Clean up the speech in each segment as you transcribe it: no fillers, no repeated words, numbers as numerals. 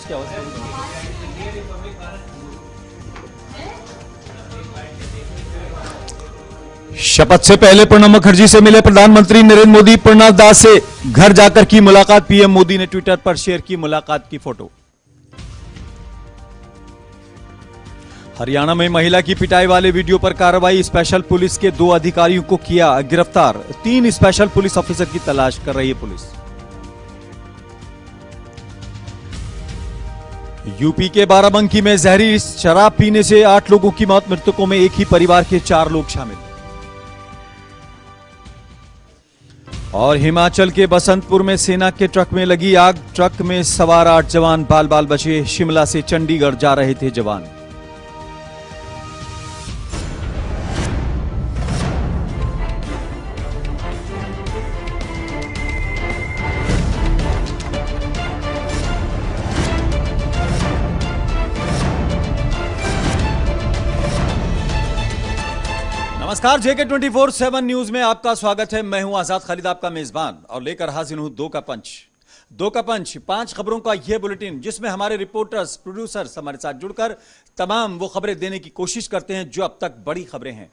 इसकी आवाज। शपथ से पहले प्रणब मुखर्जी से मिले प्रधानमंत्री नरेंद्र मोदी। प्रणब दास से घर जाकर की मुलाकात। पीएम मोदी ने ट्विटर पर शेयर की मुलाकात की फोटो। हरियाणा में महिला की पिटाई वाले वीडियो पर कार्रवाई। स्पेशल पुलिस के 2 अधिकारियों को किया गिरफ्तार। 3 स्पेशल पुलिस ऑफिसर की तलाश कर रही है पुलिस। यूपी के बाराबंकी में जहरीली शराब पीने से 8 लोगों की मौत। मृतकों में एक ही परिवार के 4 लोग शामिल। और हिमाचल के बसंतपुर में सेना के ट्रक में लगी आग। ट्रक में सवार 8 जवान बाल बाल बचे। शिमला से चंडीगढ़ जा रहे थे जवान। नमस्कार, जेके 24/7 न्यूज में आपका स्वागत है। मैं हूं आजाद खालिद, आपका मेजबान, और लेकर हाजिर हूं 2 का पंच 5 खबरों का यह बुलेटिन, जिसमें हमारे रिपोर्टर्स, प्रोड्यूसर्स हमारे साथ जुड़कर तमाम वो खबरें देने की कोशिश करते हैं जो अब तक बड़ी खबरें हैं।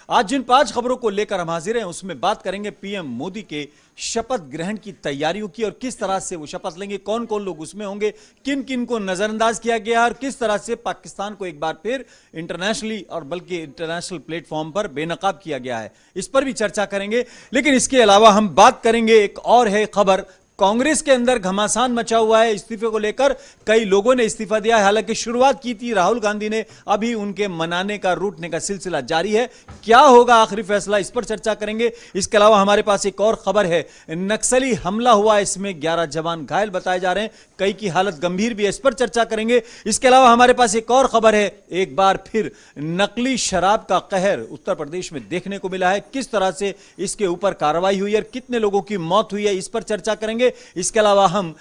आज जिन 5 खबरों को लेकर हम हाजिर हैं, उसमें बात करेंगे पीएम मोदी के शपथ ग्रहण की तैयारियों की और किस तरह से वो शपथ लेंगे, कौन कौन लोग उसमें होंगे, किन किन को नजरअंदाज किया गया और किस तरह से पाकिस्तान को एक बार फिर इंटरनेशनली और बल्कि इंटरनेशनल प्लेटफॉर्म पर बेनकाब किया गया है। इस पर भी चर्चा करेंगे। लेकिन इसके अलावा हम बात करेंगे, एक और है खबर, कांग्रेस के अंदर घमासान मचा हुआ है। इस्तीफे को लेकर कई लोगों ने इस्तीफा दिया है। हालांकि शुरुआत की थी राहुल गांधी ने, अभी उनके मनाने का, रूठने का सिलसिला जारी है। क्या होगा आखिरी फैसला, इस पर चर्चा करेंगे। इसके अलावा हमारे पास एक और खबर है, नक्सली हमला हुआ, इसमें 11 जवान घायल बताए जा रहे हैं, कई की हालत गंभीर भी है, इस पर चर्चा करेंगे। इसके अलावा हमारे पास एक और खबर है, एक बार फिर नकली शराब का कहर उत्तर प्रदेश में देखने को मिला है। किस तरह से इसके ऊपर कार्रवाई हुई है और कितने लोगों की मौत हुई है, इस पर चर्चा करेंगे। इसके अलावा हम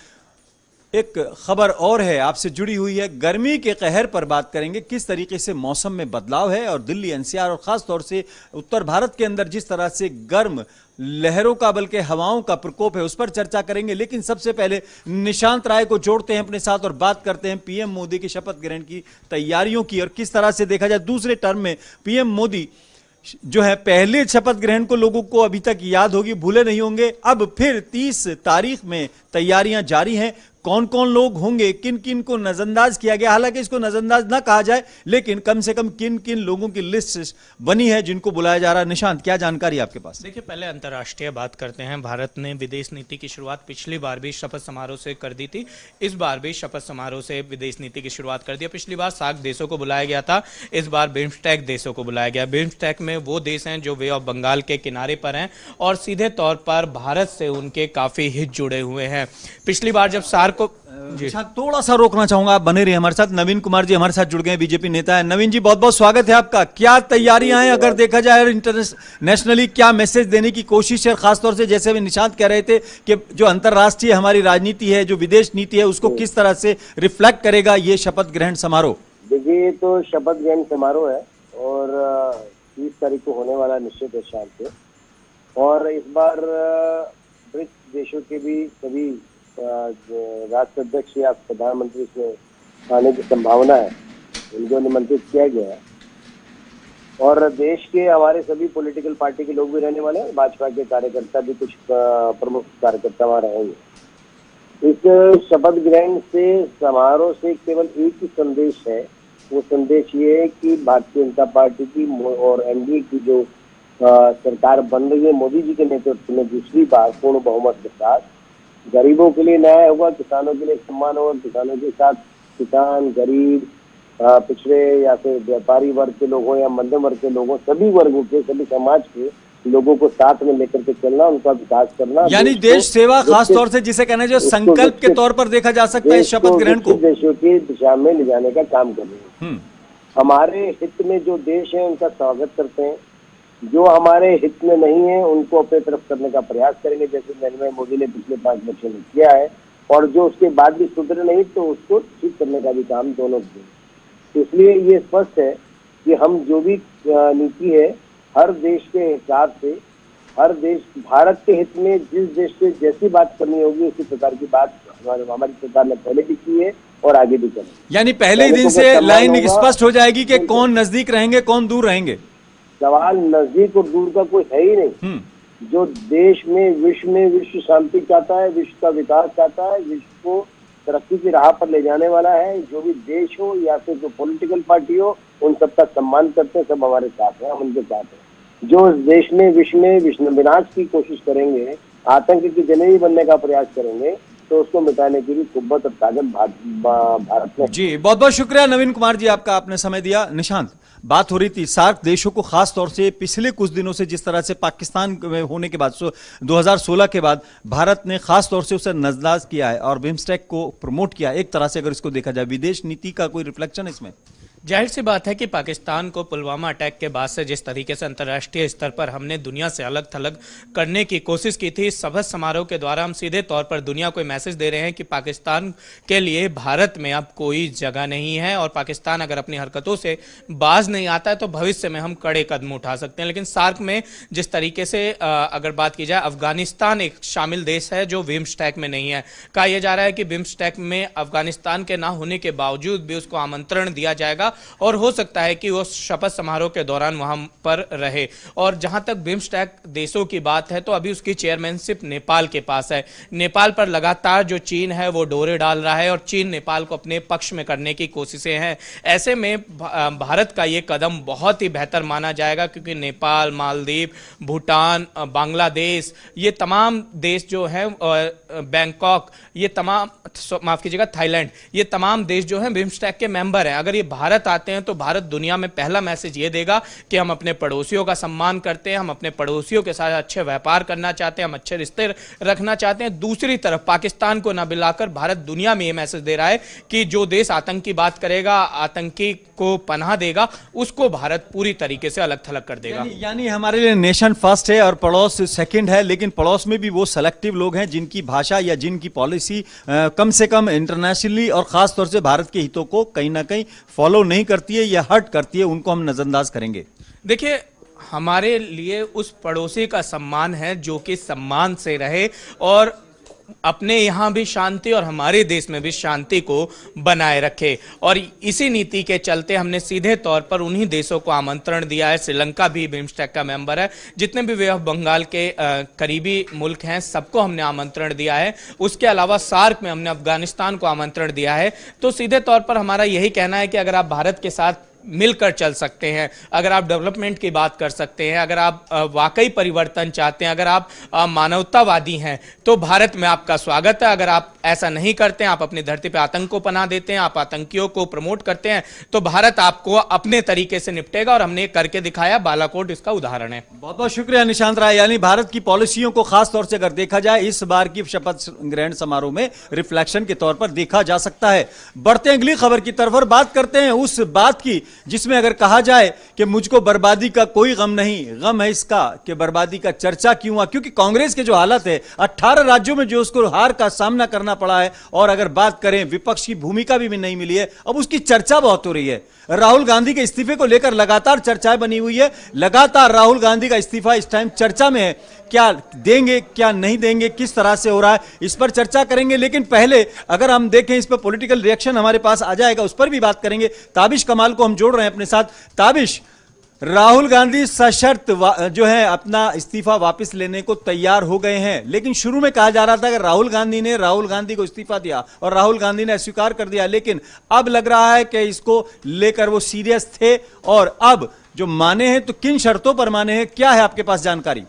एक खबर और है आपसे जुड़ी हुई है, गर्मी के कहर पर बात करेंगे। किस तरीके से मौसम में बदलाव है और दिल्ली एनसीआर और खास तौर से उत्तर भारत के अंदर जिस तरह से गर्म लहरों का बल्कि हवाओं का प्रकोप है, उस पर चर्चा करेंगे। लेकिन सबसे पहले निशांत राय को जोड़ते हैं अपने साथ और बात करते हैं पीएम मोदी की शपथ ग्रहण की तैयारियों की और किस तरह से देखा जाए दूसरे टर्म में पीएम मोदी जो है, पहले शपथ ग्रहण को लोगों को अभी तक याद होगी, भूले नहीं होंगे। अब फिर 30 तारीख में तैयारियां जारी हैं। कौन कौन लोग होंगे, किन किन को नजरअंदाज किया गया, हालांकि इसको नजरअंदाज ना कहा जाए, लेकिन कम से कम किन किन लोगों की लिस्ट बनी है जिनको बुलाया जा रहा है। निशांत, क्या जानकारी आपके पास? देखिए, पहले अंतर्राष्ट्रीय बात करते हैं। भारत ने विदेश नीति की शुरुआत पिछली बार भी शपथ समारोह से कर दी थी, इस बार भी शपथ समारोह से विदेश नीति की शुरुआत कर दी। पिछली बार 7 देशों को बुलाया गया था, इस बार बिम्स्टेक देशों को बुलाया गया। बिम्स्टेक में वो देश हैं जो वे ऑफ बंगाल के किनारे पर हैं और सीधे तौर पर भारत से उनके काफी हित जुड़े हुए हैं। पिछली बार जब सार्क को थोड़ा सा रोकना चाहूंगा, आप बने रहिए हमारे साथ। नवीन कुमार जी हमारे साथ जुड़ गए, बीजेपी नेता है। नवीन जी, बहुत बहुत स्वागत है आपका। क्या तैयारियां हैं, अगर देखा जाए इंटरनेशनली क्या मैसेज देने की कोशिश है, खासतौर से जैसे अभी निशांत कह रहे थे कि जो अंतर्राष्ट्रीय हमारी राजनीति है, जो विदेश नीति है, उसको किस तरह से रिफ्लेक्ट करेगा ये शपथ ग्रहण समारोह? देखिए, ये तो शपथ ग्रहण समारोह है और 30 तारीख को होने वाला निश्चित है शाम को। और इस बार ब्रिक्स देशों के भी सभी राष्ट्राध्यक्ष या प्रधानमंत्री इसमें आने की संभावना है, उनको निमंत्रित किया गया है। और देश के हमारे सभी पॉलिटिकल पार्टी के लोग भी रहने वाले हैं, भाजपा के कार्यकर्ता भी, कुछ प्रमुख कार्यकर्ता वहाँ रहेंगे। इस शपथ ग्रहण से समारोह से केवल एक ही संदेश है, वो संदेश ये है कि भारतीय जनता पार्टी की और एनडीए की जो सरकार बन रही है मोदी जी के नेतृत्व में दूसरी बार पूर्ण बहुमत के साथ, गरीबों के लिए न्याय होगा, किसानों के लिए सम्मान होगा। किसानों के साथ किसान, गरीब, पिछड़े या फिर व्यापारी वर्ग के लोग हो या मध्यम वर्ग के लोग हो, सभी वर्गों के, सभी समाज के लोगों को साथ में लेकर के चलना, उनका विकास करना, यानी देश सेवा, खास तौर से जिसे कहना चाहिए संकल्प के तौर पर देखा जा सकता है इस शपथ ग्रहण को देशों की दिशा में ले जाने का काम कर रहे हैं। हमारे हित में जो देश है उनका स्वागत करते हैं, जो हमारे हित में नहीं है उनको अपनी तरफ करने का प्रयास करेंगे, जैसे नरेंद्र मोदी ने पिछले 5 वर्षों में किया है। और जो उसके बाद भी सुधरे नहीं तो उसको ठीक करने का भी काम दोनों किए। इसलिए ये स्पष्ट है कि हम जो भी नीति है हर देश के हिसाब से हर देश, भारत के हित में जिस देश से जैसी बात करनी होगी उसी प्रकार की बात हमारी सरकार ने पहले भी की है और आगे भी करें। यानी पहले ही दिन से लाइन स्पष्ट हो जाएगी कि कौन नजदीक रहेंगे, कौन दूर रहेंगे। सवाल नजदीक और दूर का कोई है ही नहीं। जो देश में विश्व शांति चाहता है, विश्व का विकास चाहता है, विश्व को तरक्की की राह पर ले जाने वाला है, जो भी देश हो या फिर जो पॉलिटिकल पार्टी हो, उन सबका सम्मान करते हैं, सब हमारे साथ हैं, हम उनके साथ हैं। जो देश में विश्व में विनाश की कोशिश करेंगे, आतंक की जनेवी बनने का प्रयास करेंगे, तो उसको मिटाने की भी कुव्वत और ताकत भारत में। जी बहुत बहुत शुक्रिया नवीन कुमार जी, आपका आपने समय दिया। निशांत, बात हो रही थी सार्क देशों को खास तौर से पिछले कुछ दिनों से, जिस तरह से पाकिस्तान में होने के बाद 2016 के बाद भारत ने खास तौर से उसे नजरअंदाज किया है और बिम्स्टेक को प्रमोट किया, एक तरह से अगर इसको देखा जाए विदेश नीति का कोई रिफ्लेक्शन इसमें? जाहिर सी बात है कि पाकिस्तान को पुलवामा अटैक के बाद से जिस तरीके से अंतर्राष्ट्रीय स्तर पर हमने दुनिया से अलग थलग करने की कोशिश की थी, इस शपथ समारोह के द्वारा हम सीधे तौर पर दुनिया को मैसेज दे रहे हैं कि पाकिस्तान के लिए भारत में अब कोई जगह नहीं है और पाकिस्तान अगर अपनी हरकतों से बाज नहीं आता है तो भविष्य में हम कड़े कदम उठा सकते हैं। लेकिन सार्क में जिस तरीके से अगर बात की जाए, अफगानिस्तान एक शामिल देश है जो बिम्स्टेक में नहीं है। कहा यह जा रहा है कि बिम्स्टेक में अफगानिस्तान के ना होने के बावजूद भी उसको आमंत्रण दिया जाएगा और हो सकता है कि वो शपथ समारोह के दौरान वहां पर रहे। और जहां तक बिम्स्टेक देशों की बात है तो अभी उसकी चेयरमैनशिप नेपाल के पास है। नेपाल पर लगातार जो चीन है वो डोरे डाल रहा है और चीन नेपाल को अपने पक्ष में करने की कोशिशें हैं। ऐसे में भारत का ये कदम बहुत ही बेहतर माना जाएगा क्योंकि नेपाल, मालदीव, भूटान, बांग्लादेश, ये तमाम देश जो हैं, बैंकॉक, ये तमाम, माफ कीजिएगा, थाईलैंड, ये तमाम देश जो हैं बिम्स्टेक के मेंबर हैं। अगर ये भारत आते हैं तो भारत दुनिया में पहला मैसेज ये देगा कि हम अपने पड़ोसियों का सम्मान करते हैं, हम अपने पड़ोसियों के साथ अच्छे व्यापार करना चाहते हैं, हम अच्छे रिश्ते रखना चाहते हैं। दूसरी तरफ पाकिस्तान को न मिलाकर भारत दुनिया में ये मैसेज दे रहा है कि जो देश आतंक की बात करेगा, आतंकी को पनाह देगा, उसको भारत पूरी तरीके से अलग थलग कर देगा। यानी हमारे लिए नेशन फर्स्ट है और पड़ोस सेकंड है, लेकिन पड़ोस में भी वो सेलेक्टिव लोग हैं जिनकी भाषा या जिनकी पॉलिसी कम से कम इंटरनेशनली और खास तौर से भारत के हितों को कहीं ना कहीं फॉलो नहीं करती है या हर्ट करती है, उनको हम नजरअंदाज करेंगे। देखिए, हमारे लिए उस पड़ोसी का सम्मान है जो कि सम्मान से रहे और अपने यहाँ भी शांति और हमारे देश में भी शांति को बनाए रखे। और इसी नीति के चलते हमने सीधे तौर पर उन्हीं देशों को आमंत्रण दिया है। श्रीलंका भी बिम्स्टेक का मेंबर है, जितने भी वे बंगाल के करीबी मुल्क हैं सबको हमने आमंत्रण दिया है। उसके अलावा सार्क में हमने अफगानिस्तान को आमंत्रण दिया है। तो सीधे तौर पर हमारा यही कहना है कि अगर आप भारत के साथ मिलकर चल सकते हैं, अगर आप डेवलपमेंट की बात कर सकते हैं, अगर आप वाकई परिवर्तन चाहते हैं, अगर आप मानवतावादी हैं, तो भारत में आपका स्वागत है। अगर आप ऐसा नहीं करते हैं, आप अपनी धरती पे आतंक को पनाह देते हैं, आप आतंकियों को प्रमोट करते हैं, तो भारत आपको अपने तरीके से निपटेगा और हमने करके दिखाया। बालाकोट इसका उदाहरण है। बहुत बहुत शुक्रिया निशांत राय। यानी भारत की पॉलिसियों को खास तौर से अगर देखा जाए इस बार की शपथ ग्रहण समारोह में रिफ्लेक्शन के तौर पर देखा जा सकता है। बढ़ते हैं अगली खबर की तरफ और बात करते हैं उस बात की जिसमें अगर कहा जाए कि मुझको बर्बादी का कोई गम नहीं, गम है इसका कि बर्बादी का चर्चा क्यों हुआ। क्योंकि कांग्रेस के जो हालत है, 18 राज्यों में जो उसको हार का सामना करना पड़ा है, और अगर बात करें विपक्ष की भूमिका भी नहीं मिली है, अब उसकी चर्चा बहुत हो रही है। राहुल गांधी के इस्तीफे को लेकर लगातार चर्चाएं बनी हुई है। लगातार राहुल गांधी का इस्तीफा इस टाइम चर्चा में है। क्या देंगे, क्या नहीं देंगे, किस तरह से हो रहा है, इस पर चर्चा करेंगे। लेकिन पहले अगर हम देखें, इस पर पॉलिटिकल रिएक्शन हमारे पास आ जाएगा, उस पर भी बात करेंगे। ताबिश कमाल को हम जोड़ रहे हैं अपने साथ। ताबिश, राहुल गांधी सशर्त जो है अपना इस्तीफा वापस लेने को तैयार हो गए हैं, लेकिन शुरू में कहा जा रहा था कि राहुल गांधी को इस्तीफा दिया और राहुल गांधी ने स्वीकार कर दिया। लेकिन अब लग रहा है कि इसको लेकर वो सीरियस थे और अब जो माने हैं तो किन शर्तों पर माने हैं, क्या है आपके पास जानकारी?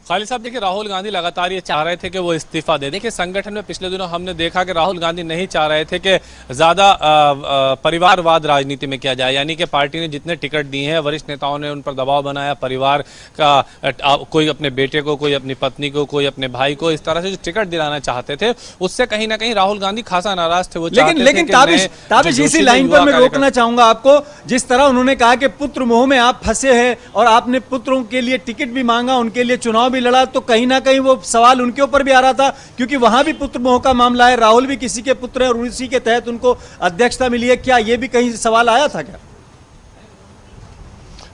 खालिद साहब, देखिए, राहुल गांधी लगातार ये चाह रहे थे कि वो इस्तीफा दे। देखिए, संगठन में पिछले दिनों हमने देखा कि राहुल गांधी नहीं चाह रहे थे कि ज़्यादा परिवारवाद राजनीति में किया जाए, यानी कि पार्टी ने जितने टिकट दिए हैं, वरिष्ठ नेताओं ने उन पर दबाव बनाया, परिवार का कोई अपने बेटे को, कोई अपनी पत्नी को, कोई अपने भाई को, इस तरह से जो टिकट दिलाना चाहते थे, उससे कहीं ना कहीं राहुल गांधी खासा नाराज थे। वो लेकिन ताबिश इसी लाइन पर मैं रोकना चाहूंगा आपको। जिस तरह उन्होंने कहा कि पुत्र मोह में आप फंसे हैं और आपने पुत्रों के लिए टिकट भी मांगा, उनके लिए चुनाव लड़ा, तो कहीं ना कहीं वो सवाल उनके ऊपर भी आ रहा था, क्योंकि वहां भी पुत्र मोह का मामला है। राहुल भी किसी के पुत्र है और उसी के तहत उनको अध्यक्षता मिली है। क्या ये भी कहीं सवाल आया था क्या?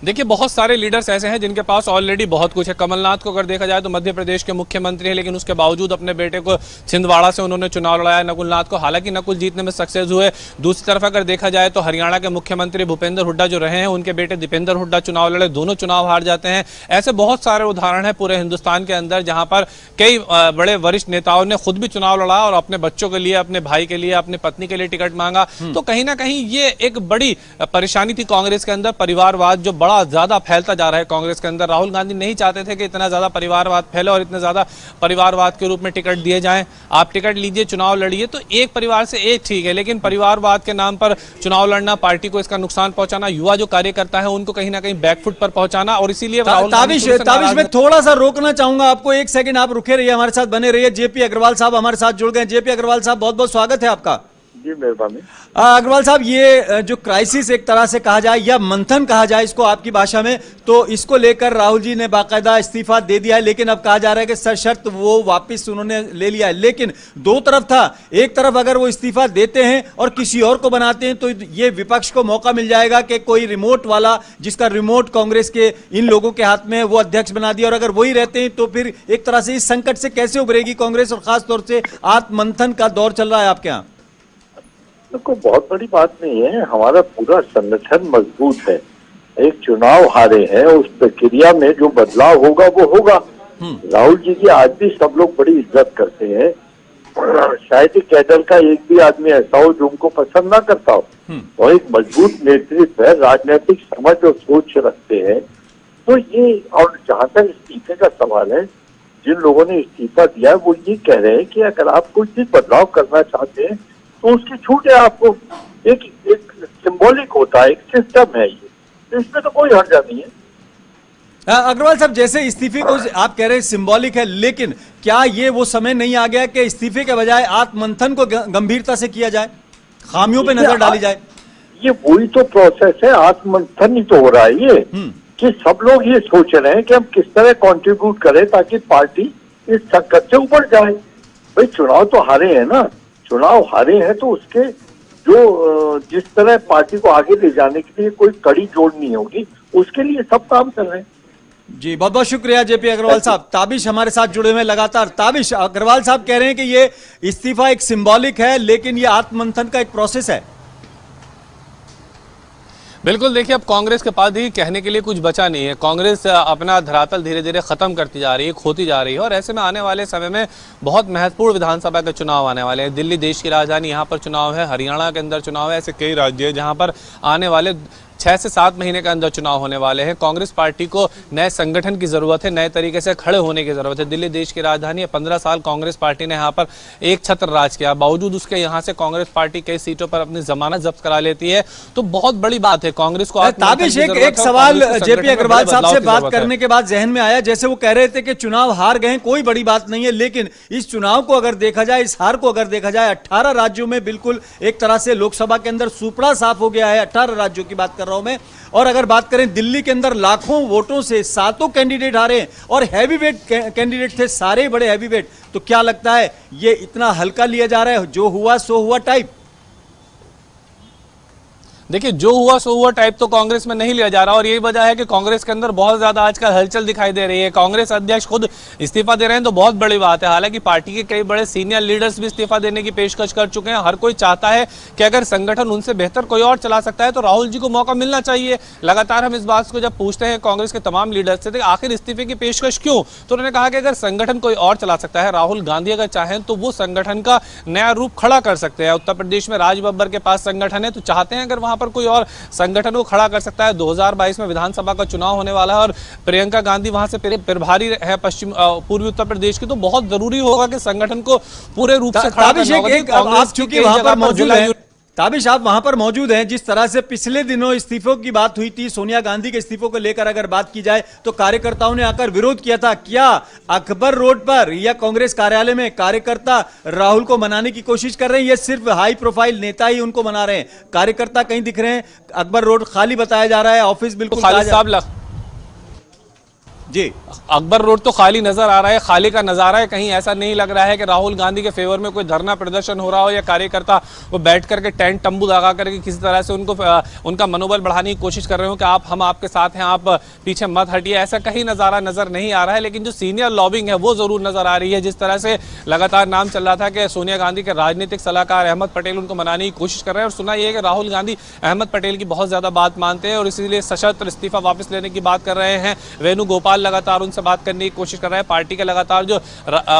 देखिए बहुत सारे लीडर्स ऐसे हैं जिनके पास ऑलरेडी बहुत कुछ है। कमलनाथ को अगर देखा जाए तो मध्य प्रदेश के मुख्यमंत्री हैं, लेकिन उसके बावजूद अपने बेटे को छिंदवाड़ा से उन्होंने चुनाव लड़ाया। नकुल नाथ को हालांकि नकुल जीतने में सक्सेस हुए। दूसरी तरफ अगर देखा जाए तो हरियाणा के मुख्यमंत्री भूपेंद्र हुड्डा जो रहे हैं, उनके बेटे दीपेंद्र हुड्डा चुनाव लड़े, दोनों चुनाव हार जाते हैं। ऐसे बहुत सारे उदाहरण है पूरे हिंदुस्तान के अंदर जहां पर कई बड़े वरिष्ठ नेताओं ने खुद भी चुनाव लड़ा और अपने बच्चों के लिए, अपने भाई के लिए, अपनी पत्नी के लिए टिकट मांगा। तो कहीं ना कहीं ये एक बड़ी परेशानी थी कांग्रेस के अंदर, परिवारवाद जो बड़ा ज्यादा फैलता जा रहा है कांग्रेस के अंदर। राहुल गांधी नहीं चाहते थे कि इतना ज्यादा परिवारवाद फैले और इतने ज्यादा परिवारवाद के रूप में टिकट दिए जाएं। आप टिकट लीजिए, चुनाव लड़िए, तो एक परिवार से एक ठीक है, लेकिन परिवारवाद के नाम पर चुनाव लड़ना, पार्टी को इसका नुकसान पहुंचाना, युवा जो कार्यकर्ता है उनको कहीं ना कहीं बैकफुट पर पहुंचाना, और इसीलिए ताबिश में थोड़ा सा रोकना चाहूंगा आपको, एक सेकंड आप रुके रहिए, हमारे साथ बने रहिए। जेपी अग्रवाल साहब हमारे साथ जुड़ गए। जेपी अग्रवाल साहब, बहुत बहुत स्वागत है आपका। जी मेहरबानी। अग्रवाल साहब, ये जो क्राइसिस एक तरह से कहा जाए या मंथन कहा जाए इसको आपकी भाषा में, तो इसको लेकर राहुल जी ने बाकायदा इस्तीफा दे दिया है, लेकिन अब कहा जा रहा है कि सशर्त वो वापस उन्होंने ले लिया है। लेकिन दो तरफ था, एक तरफ अगर वो इस्तीफा देते हैं और किसी और को बनाते हैं तो ये विपक्ष को मौका मिल जाएगा कि कोई रिमोट वाला, जिसका रिमोट कांग्रेस के इन लोगों के हाथ में है, वो अध्यक्ष बना दिया। और अगर वही रहते हैं तो फिर एक तरह से इस संकट से कैसे उभरेगी कांग्रेस, और खासतौर से आत्ममंथन का दौर चल रहा है आपके यहाँ। कोई बहुत बड़ी बात नहीं है, हमारा पूरा संगठन मजबूत है। एक चुनाव हारे हैं, उस प्रक्रिया में जो बदलाव होगा वो होगा। राहुल जी की आज भी सब लोग बड़ी इज्जत करते हैं। शायद ही कैडर का एक भी आदमी ऐसा हो जो उनको पसंद ना करता हो, और एक मजबूत नेतृत्व है, राजनीतिक समझ और सोच रखते हैं। तो ये, और जहां तक इस्तीफे का सवाल है, जिन लोगों ने इस्तीफा दिया है वो ये कह रहे हैं कि अगर आप कोई चीज बदलाव करना चाहते हैं तो उसकी छूट है आपको। एक सिंबॉलिक होता है, एक सिस्टम है ये, तो इसमें तो कोई हर्जा नहीं है। अग्रवाल साहब, जैसे इस्तीफे को आप कह रहे हैं सिंबॉलिक है, लेकिन क्या ये वो समय नहीं आ गया कि इस्तीफे के बजाय आत्ममंथन को गंभीरता से किया जाए, खामियों पे नजर डाली जाए? ये वही तो प्रोसेस है, आत्ममंथन ही तो हो रहा है ये, कि सब लोग ये सोच रहे हैं कि हम किस तरह कंट्रीब्यूट करें ताकि पार्टी इस संकट से उबर जाए। भाई चुनाव तो हारे हैं ना, चुनाव हारे हैं तो उसके जो जिस तरह पार्टी को आगे ले जाने के लिए कोई कड़ी जोड़नी होगी, उसके लिए सब काम कर रहे हैं। जी बहुत बहुत शुक्रिया जेपी अग्रवाल साहब। ताबिश हमारे साथ जुड़े हुए लगातार। ताबिश, अग्रवाल साहब कह रहे हैं कि ये इस्तीफा एक सिंबॉलिक है, लेकिन ये आत्ममंथन का एक प्रोसेस है। बिल्कुल, देखिए अब कांग्रेस के पास ही कहने के लिए कुछ बचा नहीं है। कांग्रेस अपना धरातल धीरे धीरे खत्म करती जा रही है, खोती जा रही है, और ऐसे में आने वाले समय में बहुत महत्वपूर्ण विधानसभा के चुनाव आने वाले हैं। दिल्ली देश की राजधानी, यहाँ पर चुनाव है, हरियाणा के अंदर चुनाव है, ऐसे कई राज्य हैं जहाँ पर आने वाले 6 से 7 महीने के अंदर चुनाव होने वाले हैं। कांग्रेस पार्टी को नए संगठन की जरूरत है, नए तरीके से खड़े होने की जरूरत है। दिल्ली देश की राजधानी है, 15 साल कांग्रेस पार्टी ने यहाँ पर एक छत्र राज किया, बावजूद उसके यहाँ से कांग्रेस पार्टी कई सीटों पर अपनी जमानत जब्त करा लेती है, तो बहुत बड़ी बात है कांग्रेस को। ताबिश, एक सवाल जेपी अग्रवाल साहब से बात करने के बाद जहन में आया, जैसे वो कह रहे थे कि चुनाव हार गए, कोई बड़ी बात नहीं है, लेकिन इस चुनाव को अगर देखा जाए, इस हार को अगर देखा जाए, 18 राज्यों में बिल्कुल एक तरह से लोकसभा के अंदर सुपड़ा साफ हो गया है। 18 राज्यों की बात कर रहा हूं मैं। और अगर बात करें दिल्ली के अंदर लाखों वोटों से 7 कैंडिडेट हारे हैं, और हैवीवेट कैंडिडेट थे, सारे बड़े हैवीवेट। तो क्या लगता है ये इतना हल्का लिया जा रहा है, जो हुआ सो हुआ टाइप? देखिए जो हुआ सो हुआ टाइप तो कांग्रेस में नहीं लिया जा रहा, और यही वजह है कि कांग्रेस के अंदर बहुत ज्यादा आजकल हलचल दिखाई दे रही है। कांग्रेस अध्यक्ष खुद इस्तीफा दे रहे हैं तो बहुत बड़ी बात है। हालांकि पार्टी के कई बड़े सीनियर लीडर्स भी इस्तीफा देने की पेशकश कर चुके हैं। हर कोई चाहता है कि अगर संगठन उनसे बेहतर कोई और चला सकता है तो राहुल जी को मौका मिलना चाहिए। लगातार हम इस बात को जब पूछते हैं कांग्रेस के तमाम लीडर्स से, आखिर इस्तीफे की पेशकश क्यों, तो उन्होंने कहा कि अगर संगठन कोई और चला सकता है, राहुल गांधी अगर चाहें तो वो संगठन का नया रूप खड़ा कर सकते हैं। उत्तर प्रदेश में राज बब्बर के पास संगठन है, तो चाहते हैं अगर वहां पर कोई और संगठन को खड़ा कर सकता है। 2022 में विधानसभा का चुनाव होने वाला है और प्रियंका गांधी वहां से प्रभारी है पूर्वी उत्तर प्रदेश की, तो बहुत जरूरी होगा कि संगठन को पूरे रूप से खड़ा करना होगा। आप चूंकि वहां पर मौजूद हैं, ताबिश आप वहां पर मौजूद हैं, जिस तरह से पिछले दिनों इस्तीफों की बात हुई थी, सोनिया गांधी के इस्तीफों को लेकर अगर बात की जाए तो कार्यकर्ताओं ने आकर विरोध किया था। क्या अकबर रोड पर या कांग्रेस कार्यालय में कार्यकर्ता राहुल को मनाने की कोशिश कर रहे हैं? ये सिर्फ हाई प्रोफाइल नेता ही उनको मना रहे हैं, कार्यकर्ता कहीं दिख रहे हैं? अकबर रोड खाली बताया जा रहा है, ऑफिस बिल्कुल खाली साहब जी। अकबर रोड तो खाली नजर आ रहा है, खाली का नजारा है। कहीं ऐसा नहीं लग रहा है कि राहुल गांधी के फेवर में कोई धरना प्रदर्शन हो रहा हो या कार्यकर्ता वो बैठ करके टेंट तंबू लगा करके किसी तरह से उनका मनोबल बढ़ाने की कोशिश कर रहे हो कि हम आपके साथ हैं, आप पीछे मत हटिए। ऐसा कहीं नजारा नजर नहीं आ रहा है। लेकिन जो सीनियर लॉबिंग है वो जरूर नजर आ रही है। जिस तरह से लगातार नाम चल रहा था कि सोनिया गांधी के राजनीतिक सलाहकार अहमद पटेल उनको मनाने की कोशिश कर रहे हैं, और सुना यह है कि राहुल गांधी अहमद पटेल की बहुत ज्यादा बात मानते हैं और इसीलिए सशस्त्र इस्तीफा वापस लेने की बात कर रहे हैं। वेणुगोपाल लगातार उनसे बात करने की कोशिश कर रहे हैं। पार्टी के लगातार जो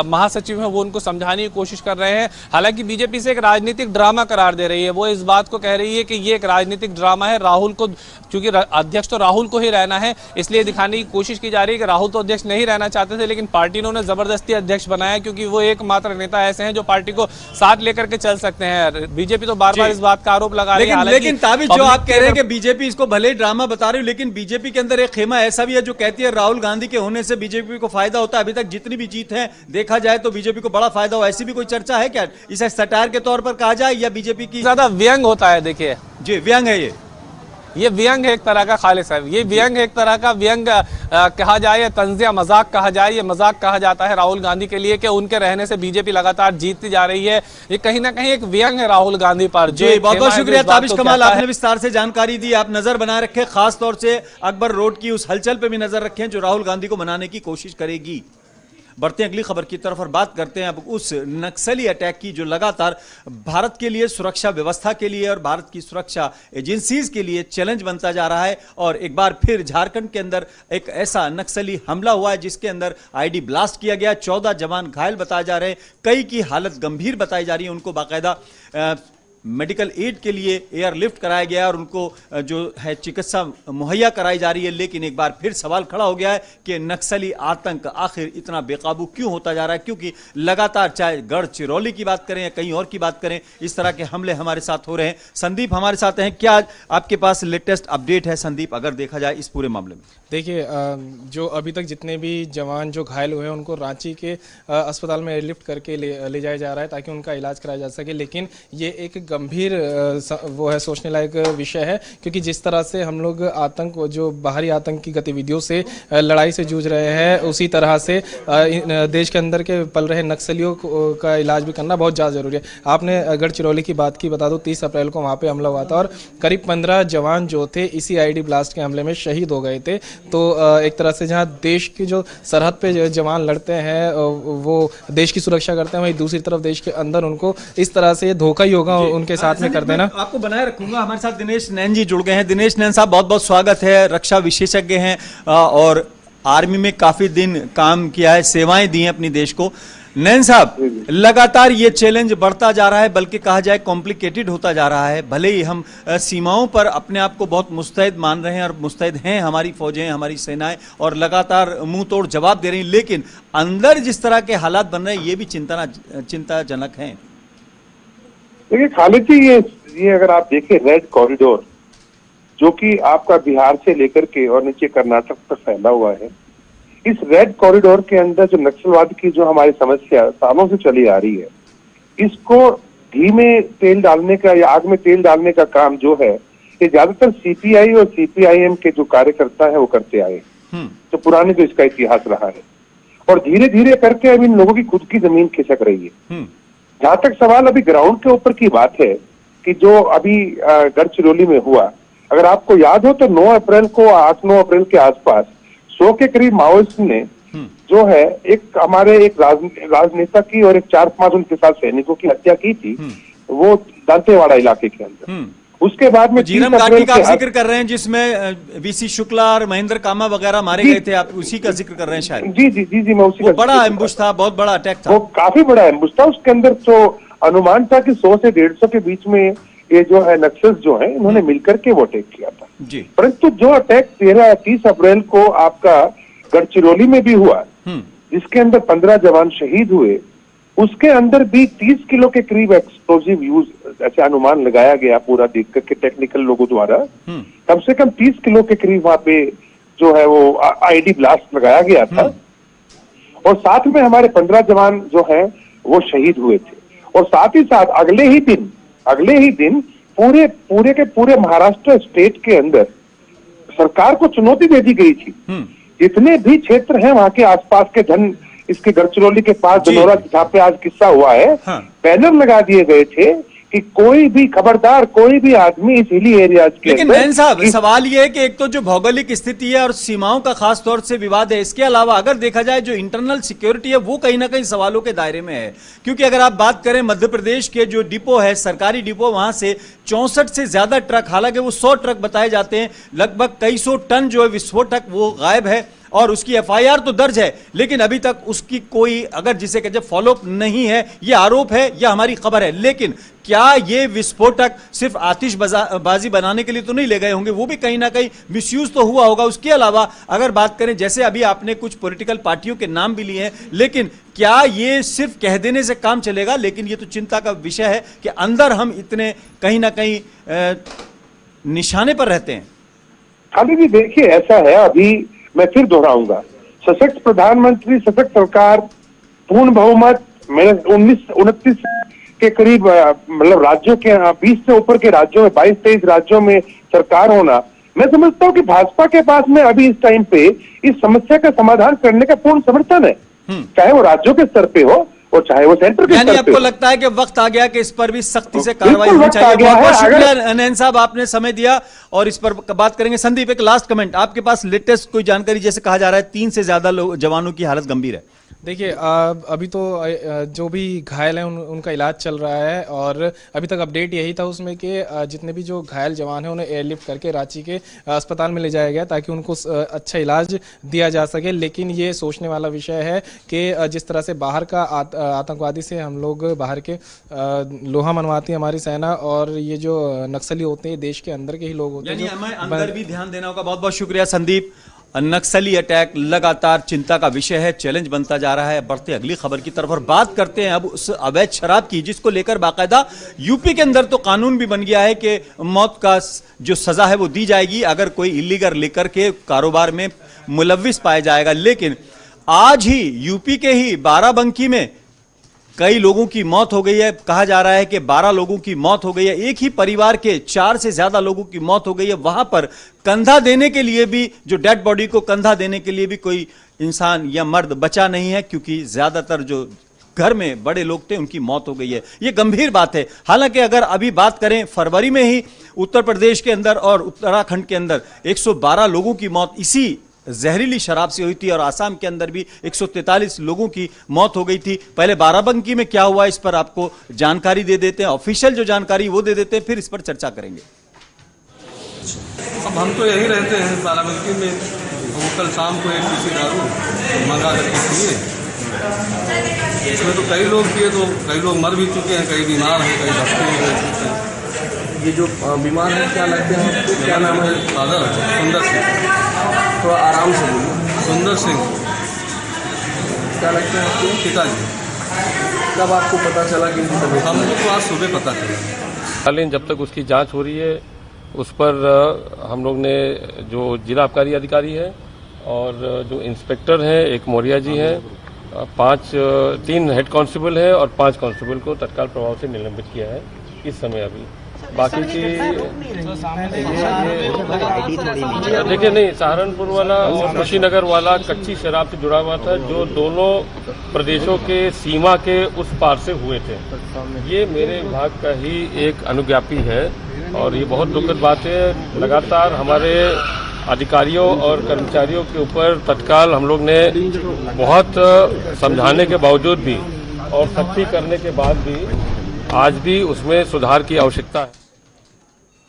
महासचिव हैं वो उनको समझाने की कोशिश कर रहे हैं। हालांकि बीजेपी से एक राजनीतिक ड्रामा करार दे रही है। वो इस बात को कह रही है कि ये एक राजनीतिक ड्रामा है। राहुल को, क्योंकि अध्यक्ष तो राहुल को ही रहना है, इसलिए दिखाने की कोशिश की जा रही है कि राहुल तो अध्यक्ष नहीं रहना चाहते थे, लेकिन पार्टी ने उन्हें जबरदस्ती अध्यक्ष बनाया क्योंकि वो एकमात्र नेता ऐसे हैं जो पार्टी को साथ लेकर के चल सकते हैं। बीजेपी तो बार बार इस बात का आरोप लगा रही है। लेकिन ताबिश, जो आप कह रहे हैं कि बीजेपी इसको भले ही ड्रामा बता रही है, लेकिन बीजेपी के अंदर एक खेमा ऐसा भी है जो कहती है राहुल गांधी के होने से बीजेपी को फायदा होता है। अभी तक जितनी भी जीत है देखा जाए तो बीजेपी को बड़ा फायदा हो, ऐसी भी कोई चर्चा है क्या? इसे सटायर के तौर पर कहा जाए या बीजेपी की ज्यादा व्यंग होता है? देखिए जी, व्यंग है ये व्यंग है एक तरह का। खालिद साहब, ये व्यंग है एक तरह का। व्यंग कहा जाए या तंजिया मजाक कहा जाए, ये मजाक कहा जाता है राहुल गांधी के लिए कि उनके रहने से बीजेपी लगातार जीतती जा रही है। ये कहीं ना कहीं एक व्यंग है राहुल गांधी पर। जी, बहुत बहुत शुक्रिया ताबिश कमाल, आपने विस्तार से जानकारी दी। आप नजर बनाए रखें, खास तौर से अकबर रोड की उस हलचल पे भी नजर रखें जो राहुल गांधी को मनाने की कोशिश करेगी। बढ़ते हैं अगली खबर की तरफ और बात करते हैं अब उस नक्सली अटैक की जो लगातार भारत के लिए, सुरक्षा व्यवस्था के लिए और भारत की सुरक्षा एजेंसीज के लिए चैलेंज बनता जा रहा है। और एक बार फिर झारखंड के अंदर एक ऐसा नक्सली हमला हुआ है जिसके अंदर आईडी ब्लास्ट किया गया। 14 जवान घायल बताए जा रहे हैं, कई की हालत गंभीर बताई जा रही है। उनको बाकायदा मेडिकल एड के लिए एयरलिफ्ट कराया गया और उनको जो है चिकित्सा मुहैया कराई जा रही है। लेकिन एक बार फिर सवाल खड़ा हो गया है कि नक्सली आतंक आखिर इतना बेकाबू क्यों होता जा रहा है, क्योंकि लगातार चाहे गढ़चिरौली की बात करें या कहीं और की बात करें, इस तरह के हमले हमारे साथ हो रहे हैं। संदीप हमारे साथ हैं, क्या आपके पास लेटेस्ट अपडेट है संदीप, अगर देखा जाए इस पूरे मामले में? देखिए, जो अभी तक जितने भी जवान जो घायल हुए हैं उनको रांची के अस्पताल में एयरलिफ्ट करके ले जाया जा रहा है ताकि उनका इलाज कराया जा सके। लेकिन ये एक गंभीर वो है, सोचने लायक विषय है, क्योंकि जिस तरह से हम लोग आतंक, जो बाहरी आतंक की गतिविधियों से लड़ाई से जूझ रहे हैं, उसी तरह से देश के अंदर के पल रहे नक्सलियों का इलाज भी करना बहुत ज़्यादा जरूरी है। आपने गढ़चिरौली की बात की, बता दो 30 अप्रैल को वहाँ पे हमला हुआ था और करीब 15 जवान जो थे इसी आईडी ब्लास्ट के हमले में शहीद हो गए थे। तो एक तरह से जहाँ देश की जो सरहद पे जो जवान लड़ते हैं वो देश की सुरक्षा करते हैं, वहीं दूसरी तरफ देश के अंदर उनको इस तरह से धोखा ही होगा उनके साथ में कर देना। आपको बनाए रखूंगा। हमारे साथ दिनेश नैन जी जुड़ गए हैं। दिनेश नैन साहब, बहुत बहुत स्वागत है। रक्षा विशेषज्ञ हैं और आर्मी में काफी दिन काम किया है, सेवाएं दी हैं अपनी देश को। नैन साहब, लगातार ये चैलेंज बढ़ता जा रहा है, बल्कि कहा जाए कॉम्प्लिकेटेड होता जा रहा है। भले ही हम सीमाओं पर अपने आप को बहुत मुस्तैद मान रहे हैं और मुस्तैद हैं हमारी फौजें, हमारी सेनाएं, और लगातार मुंह तोड़ जवाब दे रही हैं, लेकिन अंदर जिस तरह के हालात बन रहे हैं ये भी चिंताजनक हैं। देखिए खालिद जी, ये अगर आप देखें रेड कॉरिडोर जो कि आपका बिहार से लेकर के और नीचे कर्नाटक तक फैला हुआ है, इस रेड कॉरिडोर के अंदर जो नक्सलवाद की जो हमारी समस्या सालों से चली आ रही है, इसको घी में तेल डालने का या आग में तेल डालने का काम जो है, ये ज्यादातर सीपीआई और सीपीआईएम के जो कार्यकर्ता है वो करते आए। तो पुराने जो इसका इतिहास रहा है, और धीरे धीरे करके अब इन लोगों की खुद की जमीन खिसक रही है। जहां तक सवाल अभी ग्राउंड के ऊपर की बात है कि जो अभी गढ़चिरौली में हुआ, अगर आपको याद हो तो 9 अप्रैल को, 8-9 अप्रैल के आसपास 100 के करीब माओइस्ट ने जो है एक हमारे एक राजनेता की और एक 4-5 उनके साथ सैनिकों की हत्या की थी, वो दांतेवाड़ा इलाके के अंदर। उसके बाद में जीरम घाटी का जिक्र कर रहे हैं जिसमें वीसी शुक्ला और महेंद्र कामा वगैरह मारे गए थे, आप उसी का जिक्र कर रहे हैं शायद? जी, मैं उसी का बड़ा एम्बुश था, बहुत बड़ा अटैक था। वो काफी बड़ा एम्बुश था। उसके अंदर तो अनुमान था कि 100 से 150 के बीच में ये जो है नक्सल्स जो है इन्होंने मिलकर के वो अटैक किया था जी। परंतु जो अटैक 30 अप्रैल को आपका गढ़चिरौली में भी हुआ, जिसके अंदर 15 जवान शहीद हुए, उसके अंदर भी 30 किलो के करीब एक्सप्लोजिव यूज, ऐसे अनुमान लगाया गया पूरा देख करके टेक्निकल लोगों द्वारा, कम से कम 30 किलो के करीब वहां पे जो है वो आईडी ब्लास्ट लगाया गया था। और साथ में हमारे 15 जवान जो है वो शहीद हुए थे। और साथ ही साथ अगले ही दिन पूरे के पूरे महाराष्ट्र स्टेट के अंदर सरकार को चुनौती दे दी गई थी जितने भी क्षेत्र हैं वहां के आसपास के इसके गढ़चिरौली के पास धनौरा जहाँ पे आज किस्सा हुआ है, हाँ। बैनर लगा दिए गए थे कि कोई भी खबरदार, कोई भी आदमी इस हिली एरिया के लेकिन नैन साहब, सवाल ये है कि एक तो जो भौगोलिक स्थिति है और सीमाओं का खास तौर से विवाद है, इसके अलावा अगर देखा जाए जो इंटरनल सिक्योरिटी है वो कहीं ना कहीं सवालों के दायरे में है। क्योंकि अगर आप बात करें मध्य प्रदेश के जो डिपो है, सरकारी डिपो, वहां से 64 से ज्यादा ट्रक, हालांकि वो 100 ट्रक बताए जाते हैं, लगभग कई सौ टन जो है विस्फोटक वो गायब है और उसकी एफआईआर तो दर्ज है, लेकिन अभी तक उसकी कोई, अगर जिसे कहते हैं, फॉलोअप नहीं है। ये आरोप है या हमारी खबर है, लेकिन क्या ये विस्फोटक सिर्फ आतिशबाजी बनाने के लिए तो नहीं ले गए होंगे, वो भी कहीं ना कहीं मिसयूज तो हुआ होगा। उसके अलावा अगर बात करें, जैसे अभी आपने कुछ पॉलिटिकल पार्टियों के नाम भी लिए हैं, लेकिन क्या ये सिर्फ कह देने से काम चलेगा? लेकिन ये तो चिंता का विषय है कि अंदर हम इतने कहीं ना कहीं निशाने पर रहते हैं। खाली भी देखिए, ऐसा है, अभी मैं फिर दोहराऊंगा, सशक्त प्रधानमंत्री, सशक्त सरकार, पूर्ण बहुमत, मेरे 29 के करीब, मतलब राज्यों के 20 से ऊपर के राज्यों में, 22-23 राज्यों में सरकार होना, मैं समझता हूं कि भाजपा के पास में अभी इस टाइम पे इस समस्या का समाधान करने का पूर्ण समर्थन है, चाहे वो राज्यों के स्तर पे हो और चाहे वो सेंटर के स्तर पे। आपको लगता है कि वक्त आ गया कि इस पर भी सख्ती से कार्रवाई होनी चाहिए? बहुत बहुत शुक्रिया नैन साहब, आपने समय दिया और इस पर बात करेंगे। संदीप, एक लास्ट कमेंट, आपके पास लेटेस्ट कोई जानकारी? जैसे कहा जा रहा है 3 से ज्यादा जवानों की हालत गंभीर है। देखिए, अभी तो जो भी घायल हैं उनका इलाज चल रहा है और अभी तक अपडेट यही था उसमें कि जितने भी जो घायल जवान हैं उन्हें एयरलिफ्ट करके रांची के अस्पताल में ले जाया गया ताकि उनको अच्छा इलाज दिया जा सके। लेकिन ये सोचने वाला विषय है कि जिस तरह से बाहर का आतंकवादी से हम लोग बाहर के लोहा मनवाती है हमारी सेना, और ये जो नक्सली होते हैं देश के अंदर के ही लोग होते हैं, हमें अंदर भी ध्यान देना होगा। बहुत बहुत शुक्रिया संदीप। नक्सली अटैक लगातार चिंता का विषय है, चैलेंज बनता जा रहा है। बढ़ते अगली खबर की तरफ और बात करते हैं अब उस अवैध शराब की, जिसको लेकर बाकायदा यूपी के अंदर तो कानून भी बन गया है कि मौत का जो सजा है वो दी जाएगी अगर कोई इलीगल लेकर के कारोबार में मुलव्विस पाया जाएगा। लेकिन आज ही यूपी के ही बाराबंकी में कई लोगों की मौत हो गई है। कहा जा रहा है कि 12 लोगों की मौत हो गई है। एक ही परिवार के 4 से ज्यादा लोगों की मौत हो गई है। वहां पर कंधा देने के लिए भी, जो डेड बॉडी को कंधा देने के लिए भी कोई इंसान या मर्द बचा नहीं है, क्योंकि ज्यादातर जो घर में बड़े लोग थे उनकी मौत हो गई है। यह गंभीर बात है। हालांकि अगर अभी बात करें, फरवरी में ही उत्तर प्रदेश के अंदर और उत्तराखंड के अंदर 112 लोगों की मौत इसी जहरीली शराब से हुई थी और आसाम के अंदर भी 143 लोगों की मौत हो गई थी। पहले बाराबंकी में क्या हुआ इस पर आपको जानकारी दे देते हैं, ऑफिशियल जो जानकारी वो दे देते हैं, फिर इस पर चर्चा करेंगे। अब हम तो यही रहते हैं बाराबंकी में। वो कल शाम को एक किसी दारू मंगा करके पिए, इसमें तो कई लोग पिए, तो कई लोग मर भी चुके हैं, कई बीमार हैं, कई भर्ती हो गए। ये जो बीमार है क्या लगते हैं आपको, क्या नाम है? फादर सुंदर सिंह। थोड़ा आराम से बोलिए। सुंदर सिंह। क्या लगते हैं आपको? पिताजी। कब आपको पता चला कि इनकी तबीयत? हमको तो आज सुबह पता चला। हालांकि जब तक उसकी जांच हो रही है उस पर हम लोग ने जो जिला आबकारी अधिकारी है और जो इंस्पेक्टर हैं, एक मौर्या जी हैं, 3 हेड कांस्टेबल है और 5 कांस्टेबल को तत्काल प्रभाव से निलंबित किया है इस समय। अभी बाकी की देखिए, नहीं, सहारनपुर वाला और कुशीनगर वाला कच्ची शराब से जुड़ा हुआ था, जो दोनों प्रदेशों के सीमा के उस पार से हुए थे। ये मेरे विभाग का ही एक अनुज्ञापी है और ये बहुत दुखद बात है। लगातार हमारे अधिकारियों और कर्मचारियों के ऊपर तत्काल हम लोग ने बहुत समझाने के बावजूद भी और सख्ती करने के बाद भी आज भी उसमें सुधार की आवश्यकता है।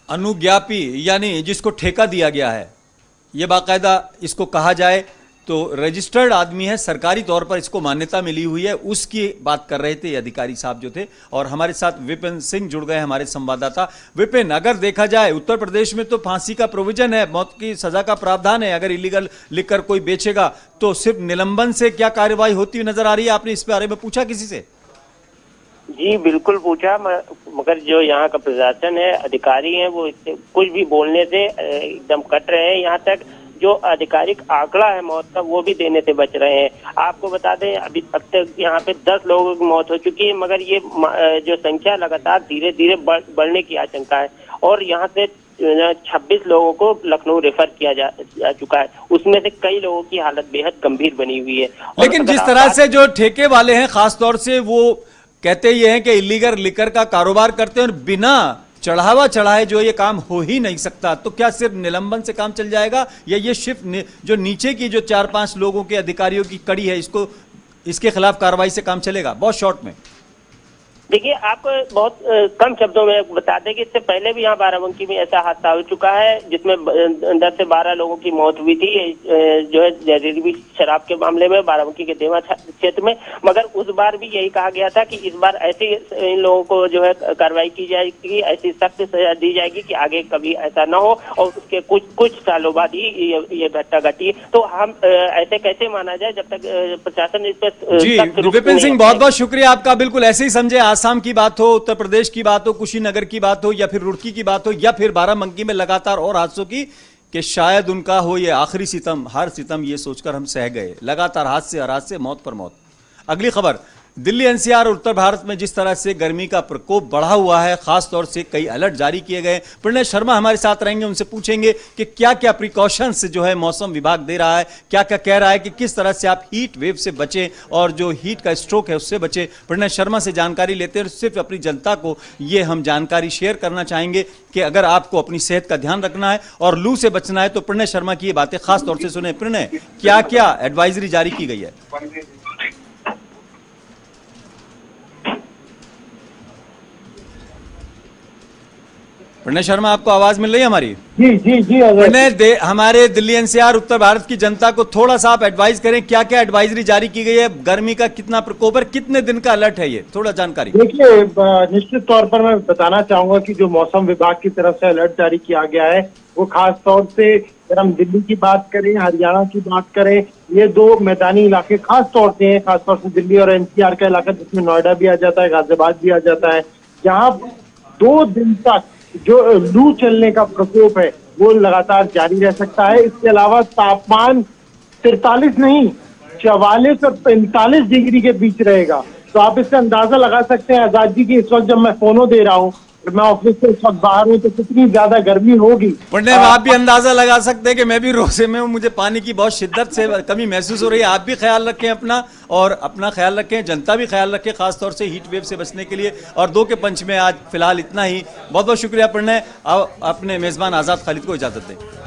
अनुज्ञापी यानी जिसको ठेका दिया गया है, यह बाकायदा इसको कहा जाए तो रजिस्टर्ड आदमी है, सरकारी तौर पर इसको मान्यता मिली हुई है, उसकी बात कर रहे थे ये अधिकारी साहब जो थे। और हमारे साथ विपिन सिंह जुड़ गए, हमारे संवाददाता। विपिन, अगर देखा जाए उत्तर प्रदेश में तो फांसी का प्रोविजन है, मौत की सजा का प्रावधान है। अगर इलीगल लिखकर कोई बेचेगा तो सिर्फ निलंबन से क्या कार्रवाई होती हुई नजर आ रही है? आपने इस बारे में पूछा किसी से? जी बिल्कुल पूछा, मगर जो यहाँ का प्रशासन है, अधिकारी हैं, वो कुछ भी बोलने से एकदम कट रहे हैं। यहाँ तक जो आधिकारिक आंकड़ा है मौत का वो भी देने से बच रहे हैं। आपको बता दें, अभी अब तक यहाँ पे 10 लोगों की मौत हो चुकी है, मगर ये जो संख्या लगातार धीरे धीरे बढ़ने की आशंका है। और यहाँ से 26 लोगों को लखनऊ रेफर किया जा चुका है। उसमें से कई लोगों की हालत बेहद गंभीर बनी हुई है। लेकिन जिस तरह से जो ठेके वाले हैं खासतौर से वो कहते ये हैं कि इलीगल लिकर का कारोबार करते हैं और बिना चढ़ावा चढ़ाए जो ये काम हो ही नहीं सकता, तो क्या सिर्फ निलंबन से काम चल जाएगा या ये सिर्फ जो नीचे की जो 4-5 लोगों के अधिकारियों की कड़ी है इसके खिलाफ कार्रवाई से काम चलेगा? बहुत शॉर्ट में देखिए, आप बहुत कम शब्दों में बता दें कि इससे पहले भी यहाँ बाराबंकी में ऐसा हादसा हो चुका है जिसमें 10 से 12 लोगों की मौत हुई थी, जो है जहरीली शराब के मामले में बाराबंकी के देवा क्षेत्र में। मगर उस बार भी यही कहा गया था कि इस बार ऐसे इन लोगों को जो है कार्रवाई की जाएगी, ऐसी सख्त सजा दी जाएगी कि आगे कभी ऐसा न हो, और उसके कुछ सालों बाद ही ये घटना घटी। तो हम ऐसे कैसे माना जाए जब तक प्रशासन इस पर जी। विपिन सिंह, बहुत बहुत शुक्रिया आपका। बिल्कुल ऐसे ही समझे, आसाम की बात हो, उत्तर प्रदेश की बात हो, कुशीनगर की बात हो, या फिर रुड़की की बात हो, या फिर बाराबंकी में लगातार और हादसों की, कि शायद उनका हो ये आखिरी सितम। हर सितम ये सोचकर हम सह गए, लगातार हादसे हर हादसे, मौत पर मौत। अगली खबर, दिल्ली एनसीआर और उत्तर भारत में जिस तरह से गर्मी का प्रकोप बढ़ा हुआ है, खासतौर से कई अलर्ट जारी किए गए। प्रणय शर्मा हमारे साथ रहेंगे, उनसे पूछेंगे कि क्या क्या प्रिकॉशंस जो है मौसम विभाग दे रहा है, क्या क्या कह रहा है कि किस तरह से आप हीट वेव से बचें और जो हीट का स्ट्रोक है उससे बचें। प्रणय शर्मा से जानकारी लेते हैं और सिर्फ अपनी जनता को ये हम जानकारी शेयर करना चाहेंगे कि अगर आपको अपनी सेहत का ध्यान रखना है और लू से बचना है तो प्रणय शर्मा की ये बातें खासतौर से सुने। प्रणय, क्या क्या एडवाइजरी जारी की गई है? प्रणय शर्मा, आपको आवाज मिल रही है हमारी? जी जी जी। प्रणय, हमारे दिल्ली एनसीआर उत्तर भारत की जनता को थोड़ा सा आप एडवाइस करें, क्या क्या एडवाइजरी जारी की गई है? गर्मी का कितना प्रकोप है, कितने दिन का अलर्ट है, ये थोड़ा जानकारी। देखिए, निश्चित तौर पर मैं बताना चाहूंगा कि जो मौसम विभाग की तरफ से अलर्ट जारी किया गया है वो खास तौर से अगर हम दिल्ली की बात करें, हरियाणा की बात करें, ये 2 मैदानी इलाके खास तौर से हैं, खासतौर से दिल्ली और एनसीआर का इलाका जिसमें नोएडा भी आ जाता है, गाजियाबाद भी आ जाता है, जहाँ 2 दिन तक जो लू चलने का प्रकोप है वो लगातार जारी रह सकता है। इसके अलावा तापमान 43 नहीं 44 और 45 डिग्री के बीच रहेगा। तो आप इससे अंदाजा लगा सकते हैं आजाद जी की इस वक्त जब मैं फोनो दे रहा हूँ, मैं ऑफिस से इस वक्त बाहर हूँ, तो कितनी ज्यादा गर्मी होगी। आप भी अंदाजा लगा सकते हैं कि मैं भी रोजे में हूँ, मुझे पानी की बहुत शिद्दत से कमी महसूस हो रही है। आप भी ख्याल रखें अपना, और अपना ख्याल रखें, जनता भी ख्याल रखें, खासतौर से हीट वेव से बचने के लिए। और 2 के पंच में आज फिलहाल इतना ही। बहुत बहुत शुक्रिया प्रणय। अब अपने मेजबान आजाद खालिद को इजाजत दें।